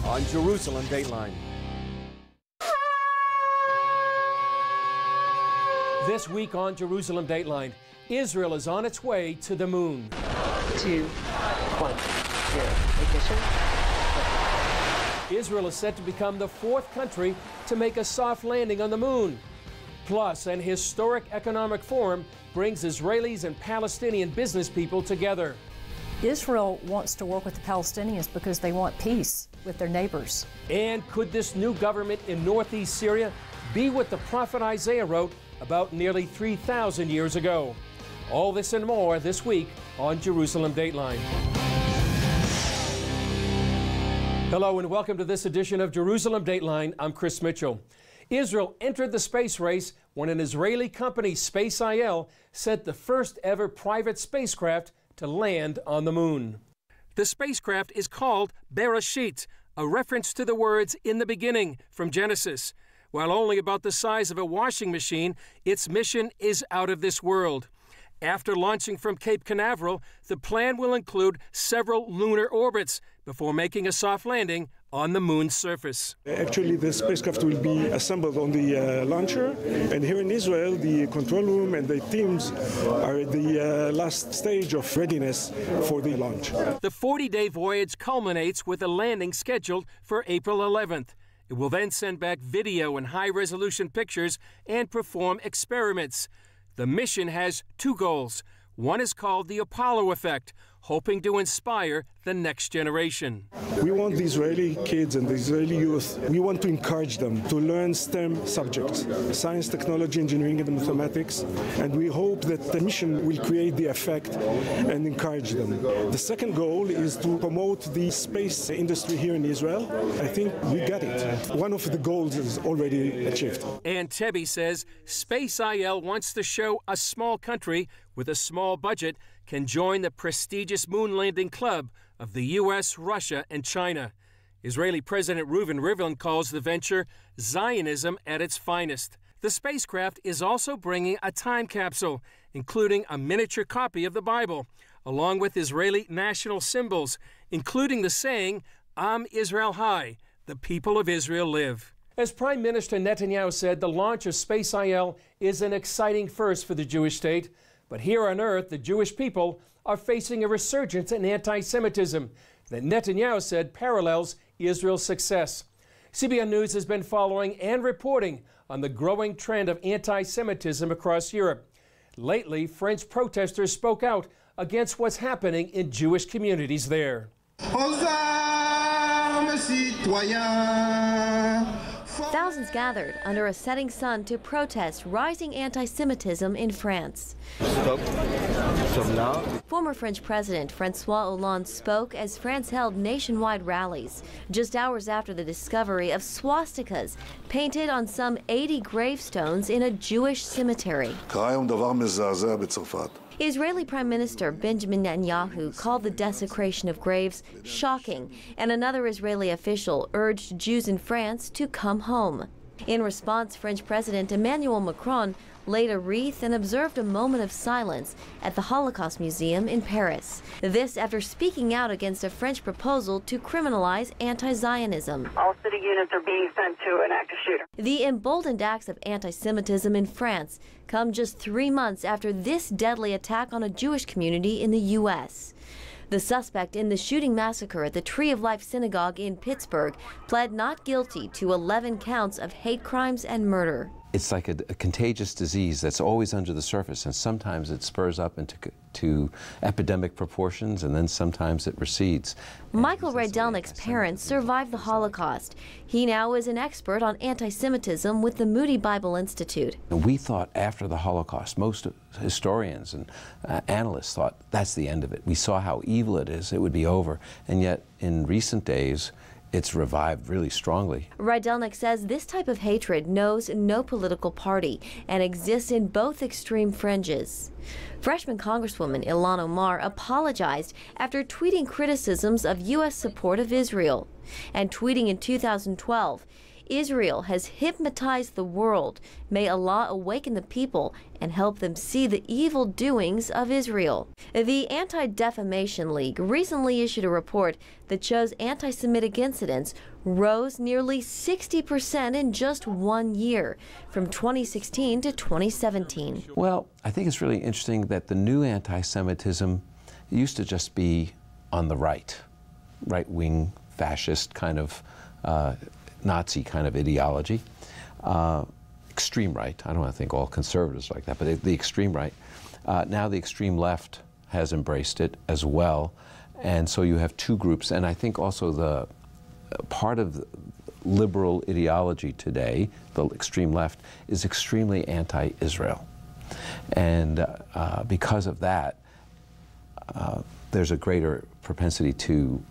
on Jerusalem Dateline. This week on Jerusalem Dateline, Israel is on its way to the moon. 2, 1, 0, ignition. Israel is set to become the 4th country to make a soft landing on the moon. Plus, an historic economic forum brings Israelis and Palestinian business people together. Israel wants to work with the Palestinians because they want peace with their neighbors. And could this new government in northeast Syria be what the prophet Isaiah wrote about nearly 3,000 years ago? All this and more this week on Jerusalem Dateline. Hello and welcome to this edition of Jerusalem Dateline. I'm Chris Mitchell. Israel entered the space race when an Israeli company, SpaceIL, sent the first ever private spacecraft to land on the moon. The spacecraft is called Bereshit, a reference to the words "in the beginning" from Genesis. While only about the size of a washing machine, its mission is out of this world. After launching from Cape Canaveral, the plan will include several lunar orbits before making a soft landing on the moon's surface. Actually, the spacecraft will be assembled on the launcher, and here in Israel, the control room and the teams are at the last stage of readiness for the launch. The 40-day voyage culminates with a landing scheduled for April 11th. It will then send back video and high-resolution pictures and perform experiments. The mission has 2 goals. One is called the Apollo effect, hoping to inspire the next generation. We want the Israeli kids and the Israeli youth, we want to encourage them to learn STEM subjects, science, technology, engineering, and mathematics, and we hope that the mission will create the effect and encourage them. The second goal is to promote the space industry here in Israel. I think we got it. One of the goals is already achieved. And Tebby says SpaceIL wants to show a small country with a small budget can join the prestigious moon landing club of the U.S., Russia, and China. Israeli President Reuven Rivlin calls the venture Zionism at its finest. The spacecraft is also bringing a time capsule, including a miniature copy of the Bible, along with Israeli national symbols, including the saying, Am Israel Hai, the people of Israel live. As Prime Minister Netanyahu said, the launch of SpaceIL is an exciting first for the Jewish state. But here on Earth, the Jewish people are facing a resurgence in anti-Semitism that Netanyahu said parallels Israel's success. CBN News has been following and reporting on the growing trend of anti-Semitism across Europe. Lately, French protesters spoke out against what's happening in Jewish communities there. Thousands gathered under a setting sun to protest rising anti-Semitism in France. Former French President François Hollande spoke as France held nationwide rallies just hours after the discovery of swastikas painted on some 80 gravestones in a Jewish cemetery. Israeli Prime Minister Benjamin Netanyahu called the desecration of graves shocking, and another Israeli official urged Jews in France to come home. In response, French President Emmanuel Macron laid a wreath and observed a moment of silence at the Holocaust Museum in Paris. This after speaking out against a French proposal to criminalize anti-Zionism. All city units are being sent to an active shooter. The emboldened acts of anti-Semitism in France come just 3 months after this deadly attack on a Jewish community in the U.S. The suspect in the shooting massacre at the Tree of Life Synagogue in Pittsburgh pled not guilty to 11 counts of hate crimes and murder. It's like a contagious disease that's always under the surface, and sometimes it spurs up into epidemic proportions, and then sometimes it recedes. Michael Rydelnik's parents survived the Holocaust. He now is an expert on anti-Semitism with the Moody Bible Institute. We thought after the Holocaust, most historians and analysts thought that's the end of it. We saw how evil it is, it would be over, and yet in recent days, it's revived really strongly. Rydelnik says this type of hatred knows no political party and exists in both extreme fringes. Freshman Congresswoman Ilhan Omar apologized after tweeting criticisms of U.S. support of Israel. And tweeting in 2012, Israel has hypnotized the world. May Allah awaken the people and help them see the evil doings of Israel. The Anti-Defamation League recently issued a report that shows anti-Semitic incidents rose nearly 60% in just 1 year, from 2016 to 2017. Well, I think it's really interesting that the new anti-Semitism used to just be on the right-wing, fascist kind of Nazi kind of ideology, extreme right. I don't want to think all conservatives like that, but the extreme right. Now the extreme left has embraced it as well, and so you have two groups. And I think also the part of the liberal ideology today, the extreme left, is extremely anti-Israel, and because of that, there's a greater propensity to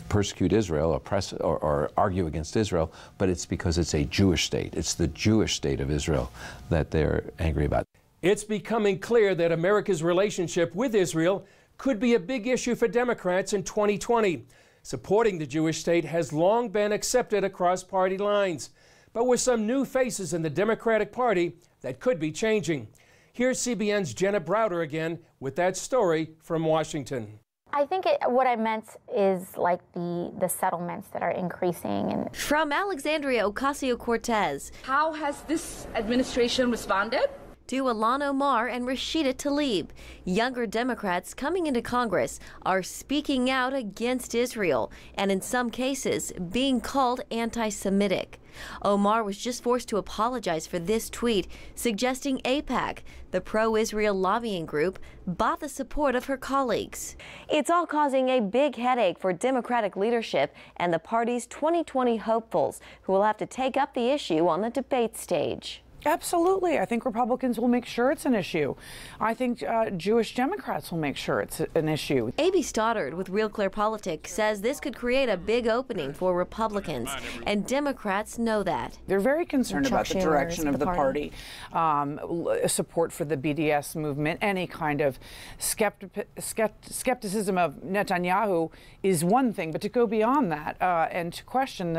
persecute Israel, oppress, or argue against Israel, but it's because it's a Jewish state. It's the Jewish state of Israel that they're angry about. It's becoming clear that America's relationship with Israel could be a big issue for Democrats in 2020. Supporting the Jewish state has long been accepted across party lines, but with some new faces in the Democratic Party, that could be changing. Here's CBN's Jenna Browder again with that story from Washington. I think what I meant is like the settlements that are increasing. And from Alexandria Ocasio-Cortez, how has this administration responded? To Ilhan Omar and Rashida Tlaib, younger Democrats coming into Congress are speaking out against Israel and in some cases being called anti-Semitic. Omar was just forced to apologize for this tweet, suggesting AIPAC, the pro-Israel lobbying group, bought the support of her colleagues. It's all causing a big headache for Democratic leadership and the party's 2020 hopefuls, who will have to take up the issue on the debate stage. Absolutely. I think Republicans will make sure it's an issue. I think Jewish Democrats will make sure it's an issue. A.B. Stoddard with Real Clear Politics says this could create a big opening for Republicans, and Democrats know that. They're very concerned about the direction of the party. Support for the BDS movement, any kind of skepticism of Netanyahu is one thing, but to go beyond that and to question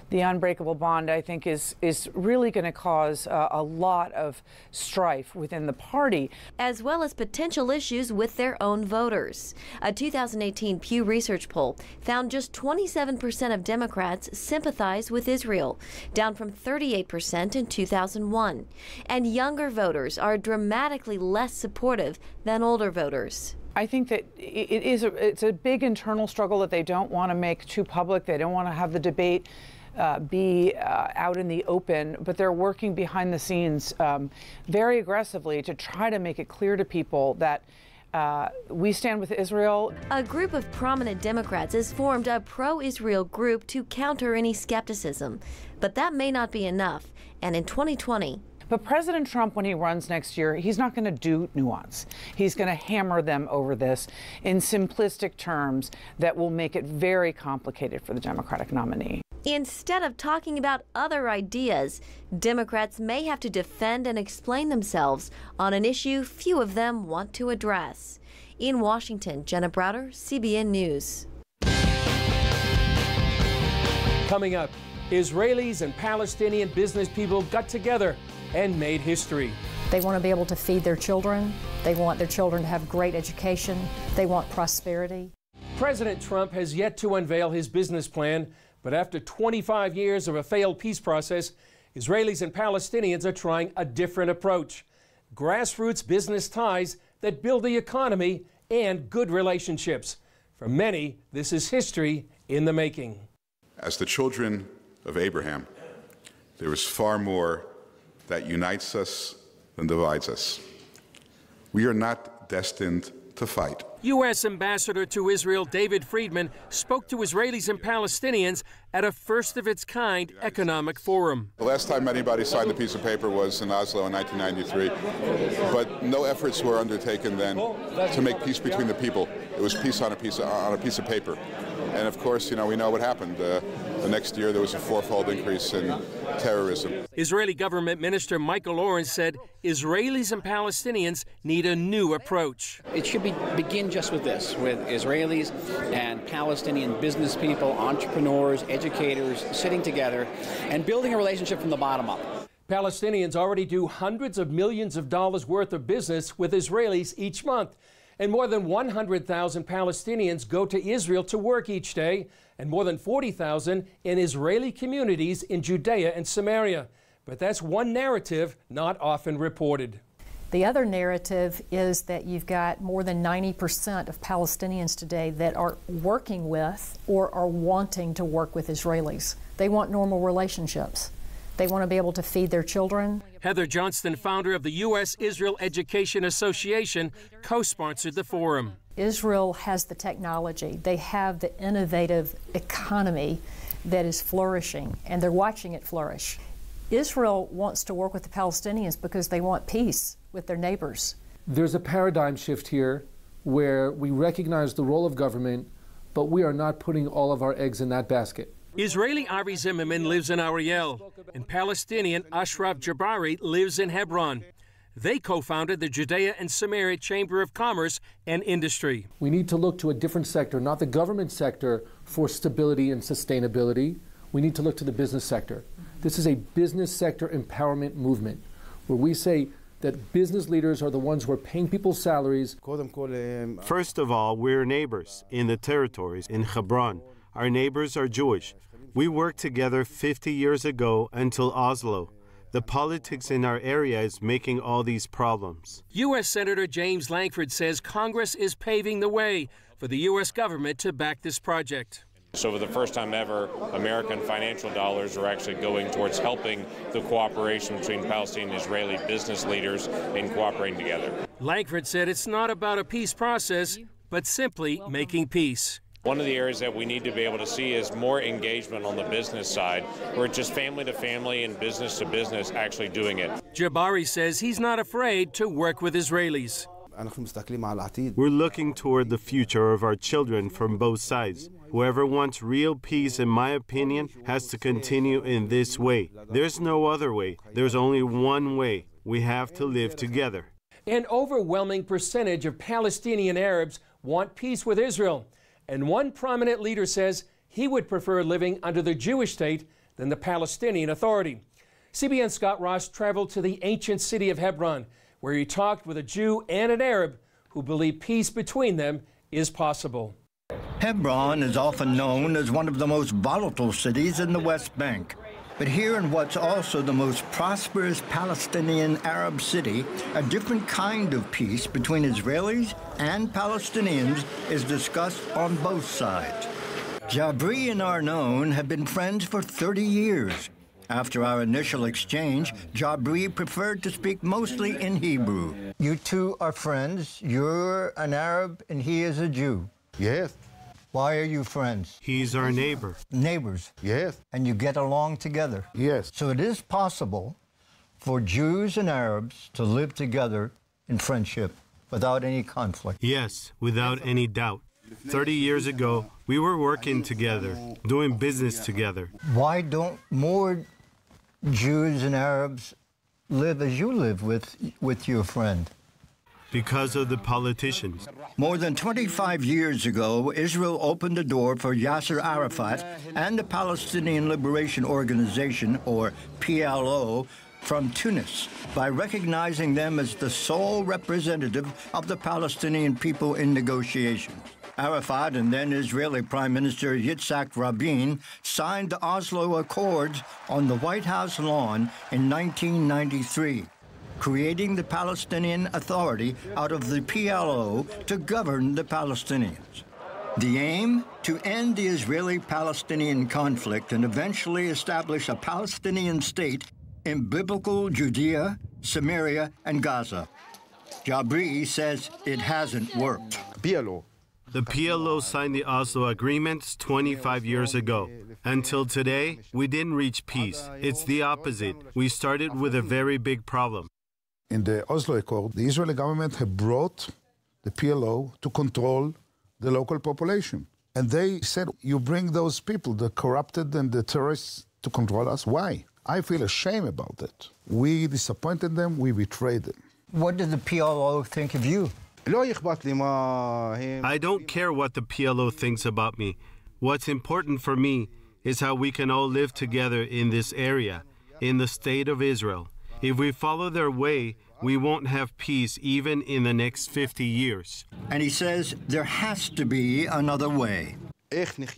the unbreakable bond, I think, is really going to cause a lot of strife within the party. As well as potential issues with their own voters. A 2018 Pew Research poll found just 27% of Democrats sympathize with Israel, down from 38% in 2001. And younger voters are dramatically less supportive than older voters. I think that it's a big internal struggle that they don't want to make too public. They don't want to have the debate be out in the open, but they're working behind the scenes very aggressively to try to make it clear to people that we stand with Israel. A group of prominent Democrats has formed a pro-Israel group to counter any skepticism, but that may not be enough. And in 2020, but President Trump, when he runs next year, he's not going to do nuance. He's going to hammer them over this in simplistic terms that will make it very complicated for the Democratic nominee. Instead of talking about other ideas, Democrats may have to defend and explain themselves on an issue few of them want to address. In Washington, Jenna Browder, CBN News. Coming up, Israelis and Palestinian business people got together and made history. They want to be able to feed their children. They want their children to have great education. They want prosperity. President Trump has yet to unveil his business plan, but after 25 years of a failed peace process, Israelis and Palestinians are trying a different approach. Grassroots business ties that build the economy and good relationships. For many, this is history in the making. As the children of Abraham, there is far more that unites us than divides us. We are not destined to fight. U.S. Ambassador to Israel David Friedman spoke to Israelis and Palestinians at a first-of-its-kind economic forum. The last time anybody signed a piece of paper was in Oslo in 1993, but no efforts were undertaken then to make peace between the people. It was peace on a piece of paper. And of course, we know what happened. The next year, there was a fourfold increase in terrorism. Israeli government minister Michael Oren said Israelis and Palestinians need a new approach. It should begin just with this, with Israelis and Palestinian business people, entrepreneurs, educators sitting together and building a relationship from the bottom up. Palestinians already do hundreds of millions of dollars worth of business with Israelis each month. And more than 100,000 Palestinians go to Israel to work each day, and more than 40,000 in Israeli communities in Judea and Samaria. But that's one narrative not often reported. The other narrative is that you've got more than 90% of Palestinians today that are working with or are wanting to work with Israelis. They want normal relationships. They want to be able to feed their children. Heather Johnston, founder of the U.S.-Israel Education Association, co-sponsored the forum. Israel has the technology. They have the innovative economy that is flourishing, and they're watching it flourish. Israel wants to work with the Palestinians because they want peace with their neighbors. There's a paradigm shift here where we recognize the role of government, but we are not putting all of our eggs in that basket. Israeli Ari Zimmerman lives in Ariel, and Palestinian Ashraf Jabari lives in Hebron. They co-founded the Judea and Samaria Chamber of Commerce and Industry. We need to look to a different sector, not the government sector, for stability and sustainability. We need to look to the business sector. This is a business sector empowerment movement where we say that business leaders are the ones who are paying people's salaries. First of all, we're neighbors in the territories in Hebron. Our neighbors are Jewish. We worked together 50 years ago until Oslo. The politics in our area is making all these problems. U.S. Senator James Lankford says Congress is paving the way for the U.S. government to back this project. So for the first time ever, American financial dollars are actually going towards helping the cooperation between Palestinian and Israeli business leaders in cooperating together. Lankford said it's not about a peace process, but simply making peace. One of the areas that we need to be able to see is more engagement on the business side, where it's just family to family and business to business actually doing it. Jabari says he's not afraid to work with Israelis. We're looking toward the future of our children from both sides. Whoever wants real peace, in my opinion, has to continue in this way. There's no other way. There's only one way. We have to live together. An overwhelming percentage of Palestinian Arabs want peace with Israel. And one prominent leader says he would prefer living under the Jewish state than the Palestinian Authority. CBN's Scott Ross traveled to the ancient city of Hebron, where he talked with a Jew and an Arab who believe peace between them is possible. Hebron is often known as one of the most volatile cities in the West Bank. But here in what's also the most prosperous Palestinian Arab city, a different kind of peace between Israelis and Palestinians is discussed on both sides. Jabri and Arnon have been friends for 30 years. After our initial exchange, Jabri preferred to speak mostly in Hebrew. You two are friends. You're an Arab and he is a Jew. Yes. Why are you friends? He's our neighbor. Neighbors? Yes. And you get along together? Yes. So it is possible for Jews and Arabs to live together in friendship without any conflict? Yes, without any doubt. 30 years ago, we were working together, doing business together. Why don't more Jews and Arabs live as you live with your friend? Because of the politicians. More than 25 years ago, Israel opened the door for Yasser Arafat and the Palestinian Liberation Organization, or PLO, from Tunis by recognizing them as the sole representative of the Palestinian people in negotiations. Arafat and then Israeli Prime Minister Yitzhak Rabin signed the Oslo Accords on the White House lawn in 1993. Creating the Palestinian Authority out of the PLO to govern the Palestinians. The aim? To end the Israeli-Palestinian conflict and eventually establish a Palestinian state in biblical Judea, Samaria, and Gaza. Jabri says it hasn't worked. PLO. The PLO signed the Oslo agreements 25 years ago. Until today, we didn't reach peace. It's the opposite. We started with a very big problem. In the Oslo Accord, the Israeli government had brought the PLO to control the local population. And they said, you bring those people, the corrupted and the terrorists, to control us. Why? I feel ashamed about that. We disappointed them, we betrayed them. What did the PLO think of you? I don't care what the PLO thinks about me. What's important for me is how we can all live together in this area, in the state of Israel. If we follow their way, we won't have peace even in the next 50 years. And he says there has to be another way.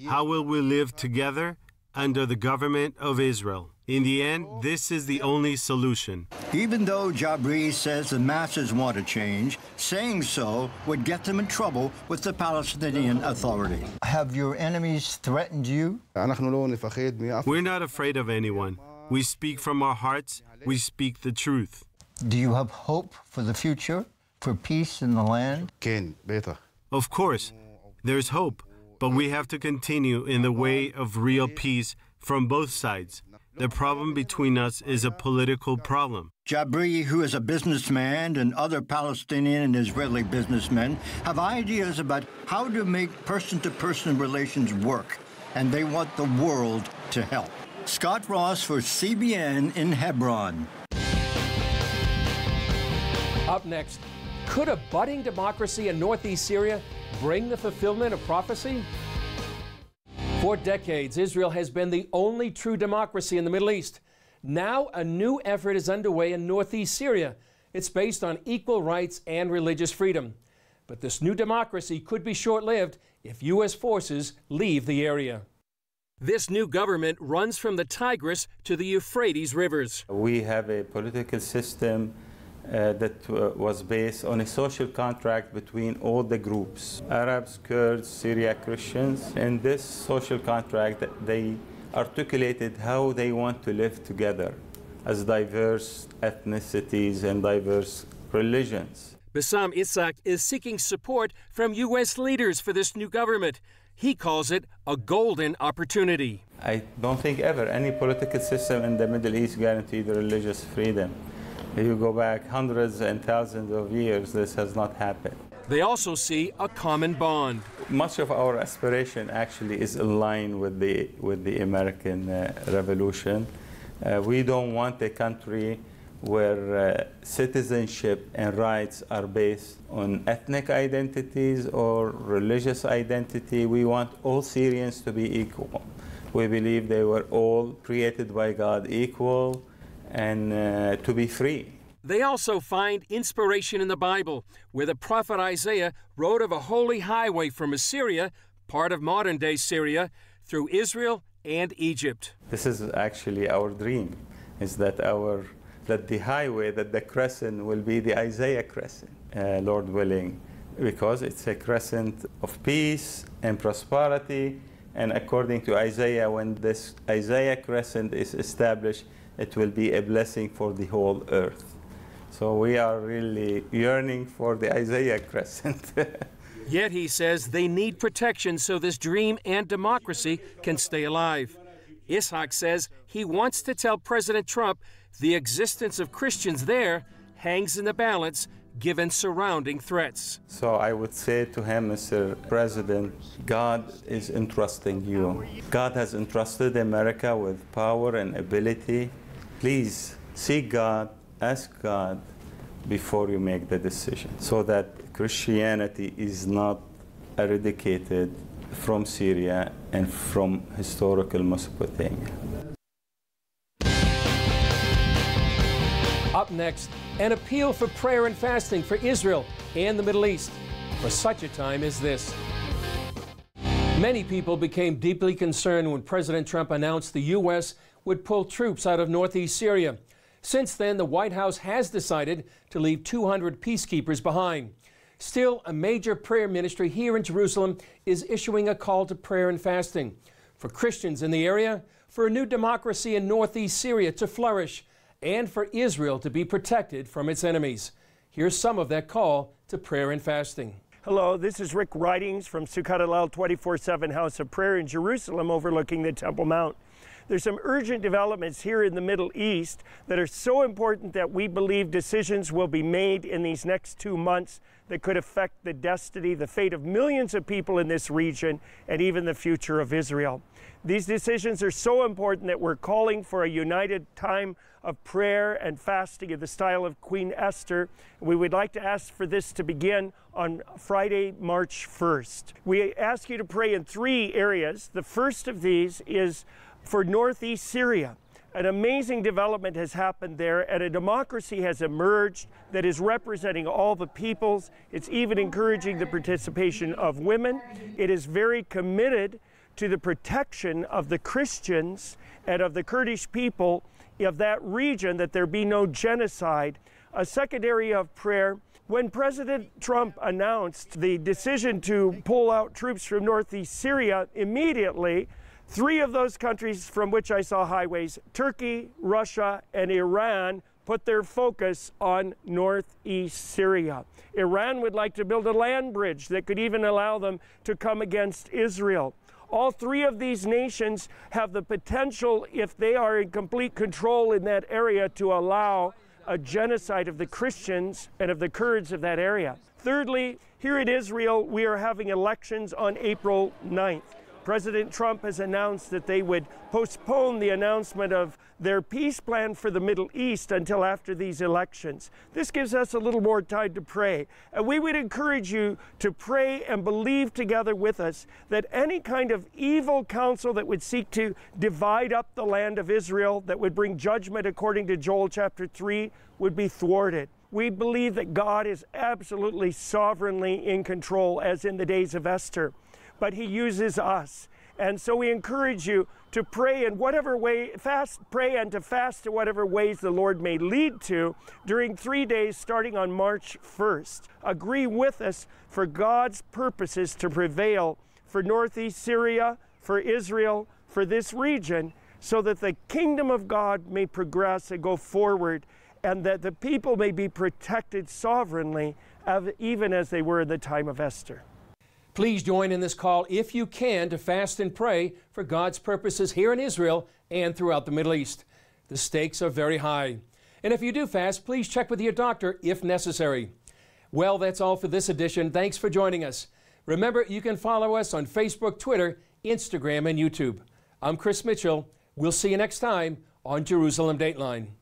How will we live together? Under the government of Israel. In the end, this is the only solution. Even though Jabri says the masses want to change, saying so would get them in trouble with the Palestinian Authority. Have your enemies threatened you? We're not afraid of anyone. We speak from our hearts. We speak the truth. Do you have hope for the future, for peace in the land? Of course, there's hope, but we have to continue in the way of real peace from both sides. The problem between us is a political problem. Jabri, who is a businessman, and other Palestinian and Israeli businessmen have ideas about how to make person-to-person relations work, and they want the world to help. Scott Ross for CBN in Hebron. Up next, could a budding democracy in northeast Syria bring the fulfillment of prophecy? For decades, Israel has been the only true democracy in the Middle East. Now, a new effort is underway in northeast Syria. It's based on equal rights and religious freedom. But this new democracy could be short-lived if U.S. forces leave the area. This new government runs from the Tigris to the Euphrates rivers. We have a political system that was based on a social contract between all the groups, Arabs, Kurds, Syria Christians. In this social contract, they articulated how they want to live together as diverse ethnicities and diverse religions. Bassam Issac is seeking support from U.S. leaders for this new government. He calls it a golden opportunity. I don't think ever any political system in the Middle East guaranteed religious freedom. If you go back hundreds and thousands of years, this has not happened. They also see a common bond. Much of our aspiration actually is in line with the American Revolution. We don't want a country where citizenship and rights are based on ethnic identities or religious identity. We want all Syrians to be equal. We believe they were all created by God equal and to be free. They also find inspiration in the Bible, where the prophet Isaiah wrote of a holy highway from Assyria, part of modern-day Syria, through Israel and Egypt. This is actually our dream, is that the highway, that the crescent will be the Isaiah crescent, Lord willing, because it's a crescent of peace and prosperity. And according to Isaiah, when this Isaiah crescent is established, it will be a blessing for the whole earth. So we are really yearning for the Isaiah crescent. Yet, he says, they need protection so this dream and democracy can stay alive. Ishaq says he wants to tell President Trump the existence of Christians there hangs in the balance given surrounding threats. So I would say to him, Mr. President, God is entrusting you. God has entrusted America with power and ability. Please seek God, ask God before you make the decision, so that Christianity is not eradicated from Syria and from historical Mesopotamia. Up next, an appeal for prayer and fasting for Israel and the Middle East for such a time as this. Many people became deeply concerned when President Trump announced the U.S. would pull troops out of northeast Syria. Since then, the White House has decided to leave 200 peacekeepers behind. Still, a major prayer ministry here in Jerusalem is issuing a call to prayer and fasting for Christians in the area, for a new democracy in northeast Syria to flourish, and for Israel to be protected from its enemies. Here's some of that call to prayer and fasting. Hello, this is Rick Ridings from Sukkot Hallel 24/7 House of Prayer in Jerusalem overlooking the Temple Mount. There's some urgent developments here in the Middle East that are so important that we believe decisions will be made in these next 2 months that could affect the destiny, the fate of millions of people in this region, and even the future of Israel. These decisions are so important that we're calling for a united time of prayer and fasting in the style of Queen Esther. We would like to ask for this to begin on Friday, March 1st. We ask you to pray in 3 areas. The first of these is for northeast Syria. An amazing development has happened there, and a democracy has emerged that is representing all the peoples. It's even encouraging the participation of women. It is very committed to the protection of the Christians and of the Kurdish people of that region, that there be no genocide. A second area of prayer, when President Trump announced the decision to pull out troops from northeast Syria, immediately 3 of those countries from which I saw highways, Turkey, Russia, and Iran, put their focus on northeast Syria. Iran would like to build a land bridge that could even allow them to come against Israel. All 3 of these nations have the potential, if they are in complete control in that area, to allow a genocide of the Christians and of the Kurds of that area. Thirdly, here in Israel, we are having elections on April 9th. President Trump has announced that they would postpone the announcement of their peace plan for the Middle East until after these elections. This gives us a little more time to pray. And we would encourage you to pray and believe together with us that any kind of evil counsel that would seek to divide up the land of Israel, that would bring judgment according to Joel chapter 3, would be thwarted. We believe that God is absolutely sovereignly in control, as in the days of Esther. But he uses us. And so we encourage you to pray in whatever way, pray and to fast in whatever ways the Lord may lead to during 3 days starting on March 1st. Agree with us for God's purposes to prevail for northeast Syria, for Israel, for this region, so that the kingdom of God may progress and go forward, and that the people may be protected sovereignly, even as they were in the time of Esther. Please join in this call, if you can, to fast and pray for God's purposes here in Israel and throughout the Middle East. The stakes are very high. And if you do fast, please check with your doctor if necessary. Well, that's all for this edition. Thanks for joining us. Remember, you can follow us on Facebook, Twitter, Instagram, and YouTube. I'm Chris Mitchell. We'll see you next time on Jerusalem Dateline.